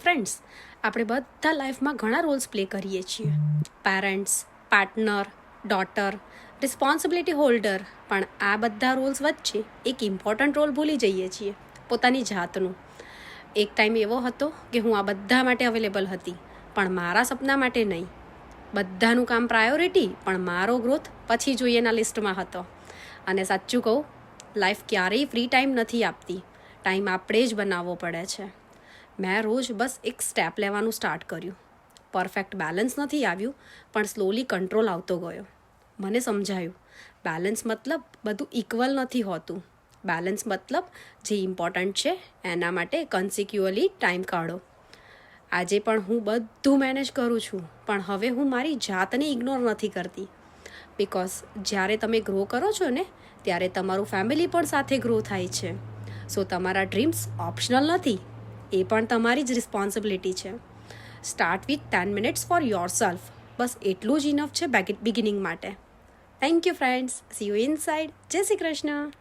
Friends, આપણે બધા લાઈફમાં ઘણા રોલ્સ પ્લે કરીએ છીએ. Parents, partner, daughter, responsibility holder. પણ આ બધા રોલ્સ વચ્ચે એક ઇમ્પોર્ટન્ટ રોલ ભૂલી જઈએ છીએ, પોતાની જાતનું. એક ટાઈમ એવો હતો કે હું આ બધા માટે અવેલેબલ હતી, પણ મારા સપના માટે નહીં. બધાનું કામ પ્રાયોરિટી, પણ મારો ગ્રોથ પછી જોઈએના લિસ્ટમાં હતો. અને સાચું કહું, લાઈફ ક્યારેય ફ્રી ટાઈમ નથી આપતી. ટાઈમ આપણે જ બનાવવો પડે છે. મેં રોજ બસ એક સ્ટેપ લેવાનું સ્ટાર્ટ કર્યું. પરફેક્ટ બેલેન્સ નથી આવ્યું, પણ સ્લોલી કંટ્રોલ આવતો ગયો. મને સમજાયું, બેલેન્સ મતલબ બધું ઇક્વલ નથી હોતું. બેલેન્સ મતલબ જે ઇમ્પોર્ટન્ટ છે એના માટે કન્સિક્યુઅલી ટાઈમ કાઢો. આજે પણ હું બધું મેનેજ કરું છું, પણ હવે હું મારી જાતને ઇગ્નોર નથી કરતી. બિકોઝ જ્યારે તમે ગ્રો કરો છો ને, ત્યારે તમારું ફેમિલી પણ સાથે ગ્રો થાય છે. સો તમારા ડ્રીમ્સ ઓપ્શનલ નથી, એ પણ તમારી જ રિસ્પોન્સિબિલિટી છે. Start with 10 minutes for yourself. બસ એટલું જ ઇનફ છે બિગિનિંગ માટે. Thank you friends. See you inside. જય શ્રી કૃષ્ણ.